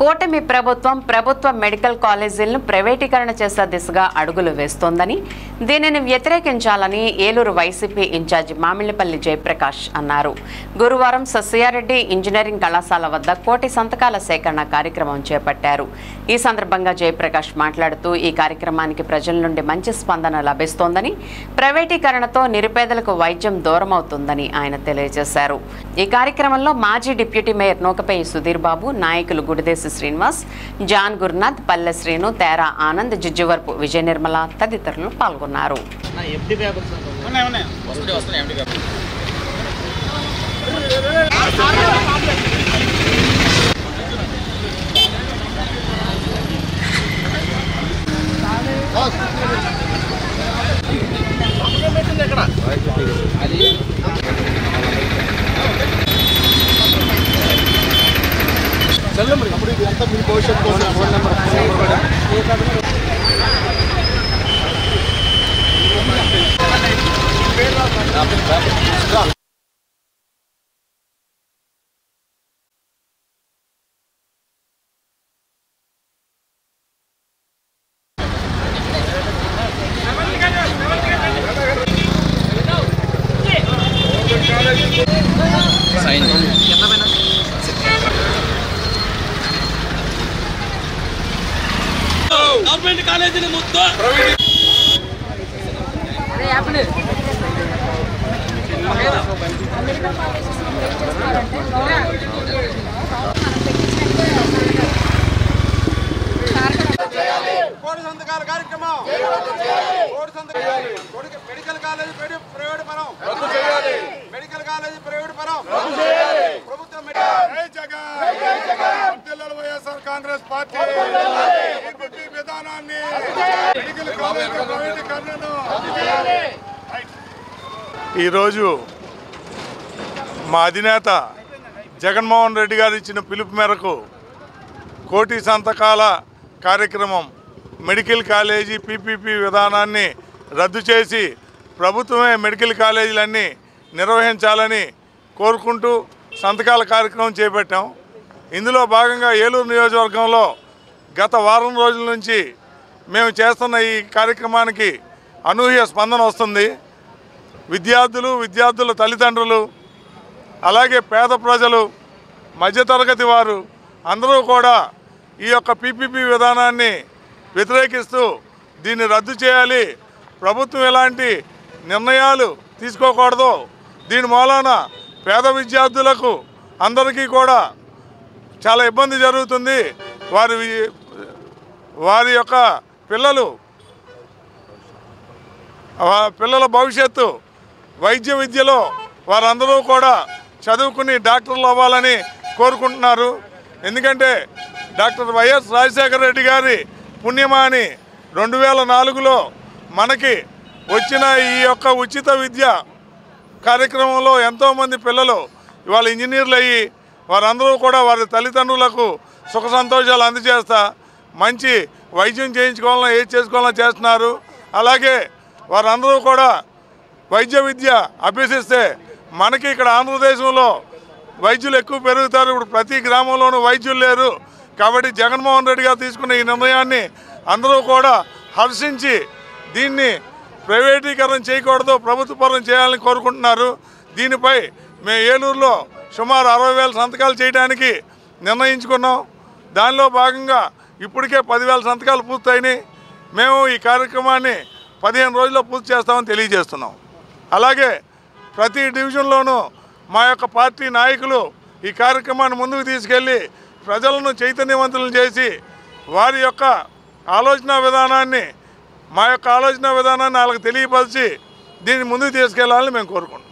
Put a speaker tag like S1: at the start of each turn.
S1: కూటమి ప్రభుత్వ మెడికల్ కాలేజీలను ప్రైవేటీకరణ చేసే దిశగా అడుగులు వేస్తోందని, దీనిని వ్యతిరేకించాలని ఏలూరు వైసీపీ ఇన్ఛార్జి మామిళ్లపల్లి జయప్రకాష్ అన్నారు. గురువారం సస్యారెడ్డి ఇంజనీరింగ్ కళాశాల వద్ద కోటి సంతకాల సేకరణ కార్యక్రమం చేపట్టారు. ఈ సందర్భంగా జయప్రకాష్ మాట్లాడుతూ ఈ కార్యక్రమానికి ప్రజల నుండి మంచి స్పందన లభిస్తోందని, ప్రైవేటీకరణతో నిరుపేదలకు వైద్యం దూరమవుతుందని ఆయన తెలియజేశారు. ఈ కార్యక్రమంలో మాజీ డిప్యూటీ మేయర్ నూకపేయి సుధీర్ బాబు, నాయకులు గుడిదేశి శ్రీనివాస్, జాన్ గురునాథ్, పల్లె శ్రీను, తేరా ఆనంద్, జిజ్జువర్పు విజయ నిర్మల తదితరులు పాల్గొన్నారు.
S2: అప్పుడు ఇదంతా మీ భవిష్యత్తు కోసం ఫోన్ నెంబర్
S3: గవర్నమెంట్ కాలేజీని ముద్దు
S2: కోటి సంతకాల కార్యక్రమం, మెడికల్ కాలేజీ ప్రైవేట్ పరం, మెడికల్ కాలేజీ ప్రైవేట్ పరం, ప్రభుత్వం వైఎస్ఆర్ కాంగ్రెస్ పార్టీ విధానాన్ని మెడికల్ కాలేజీ ప్రైవేటీకరణను. ఈరోజు మా అధినేత జగన్మోహన్ రెడ్డి గారు ఇచ్చిన పిలుపు మేరకు కోటి సంతకాల కార్యక్రమం, మెడికల్ కాలేజీ పీపీపీ విధానాన్ని రద్దు చేసి ప్రభుత్వమే మెడికల్ కాలేజీలన్నీ నిర్వహించాలని కోరుకుంటూ సంతకాల కార్యక్రమం చేపట్టాం. ఇందులో భాగంగా ఏలూరు నియోజకవర్గంలో గత వారం రోజుల నుంచి మేము చేస్తున్న ఈ కార్యక్రమానికి అనూహ్య స్పందన వస్తుంది. విద్యార్థుల తల్లిదండ్రులు, అలాగే పేద ప్రజలు, మధ్యతరగతి వారు అందరూ కూడా ఈ యొక్క పీపీపీ విధానాన్ని వ్యతిరేకిస్తూ దీన్ని రద్దు చేయాలి, ప్రభుత్వం ఎలాంటి నిర్ణయాలు తీసుకోకూడదు, దీని మూలాన పేద విద్యార్థులకు అందరికీ కూడా చాలా ఇబ్బంది జరుగుతుంది, వారి యొక్క పిల్లల భవిష్యత్తు వైద్య విద్యలో వారందరూ కూడా చదువుకుని డాక్టర్లు అవ్వాలని కోరుకుంటున్నారు. ఎందుకంటే డాక్టర్ వైఎస్ రాజశేఖర రెడ్డి గారి పుణ్యమాని 2004లో మనకి వచ్చిన ఈ యొక్క ఉచిత విద్య కార్యక్రమంలో ఎంతోమంది పిల్లలు ఇవాళ ఇంజనీర్లు అయ్యి వారందరూ కూడా వారి తల్లిదండ్రులకు సుఖ సంతోషాలు అందజేస్తా మంచి వైద్యం చేయించుకోవాలన్నా ఏది చేసుకోవాలన్నా చేస్తున్నారు. అలాగే వారందరూ కూడా వైద్య విద్య అభ్యసిస్తే మనకి ఇక్కడ ఆంధ్రదేశంలో వైద్యులు ఎక్కువ పెరుగుతారు. ఇప్పుడు ప్రతి గ్రామంలోనూ వైద్యులు లేరు. కాబట్టి జగన్మోహన్ రెడ్డి గారు తీసుకున్న ఈ నిర్ణయాన్ని అందరూ కూడా హర్షించి దీన్ని ప్రైవేటీకరణ చేయకూడదు, ప్రభుత్వపరం చేయాలని కోరుకుంటున్నారు. దీనిపై మేము ఏలూరులో సుమారు 60,000 సంతకాలు చేయడానికి నిర్ణయించుకున్నాం. దానిలో భాగంగా ఇప్పటికే 10,000 సంతకాలు పూర్తయినాయి. మేము ఈ కార్యక్రమాన్ని 15 రోజుల్లో పూర్తి చేస్తామని తెలియజేస్తున్నాం. అలాగే ప్రతి డివిజన్లోనూ మా యొక్క పార్టీ నాయకులు ఈ కార్యక్రమాన్ని ముందుకు తీసుకెళ్ళి ప్రజలను చైతన్యవంతులను చేసి వారి యొక్క ఆలోచన విధానాన్ని వాళ్ళకి తెలియపరిచి దీన్ని ముందుకు తీసుకెళ్లాలని మేము కోరుకుంటున్నాం.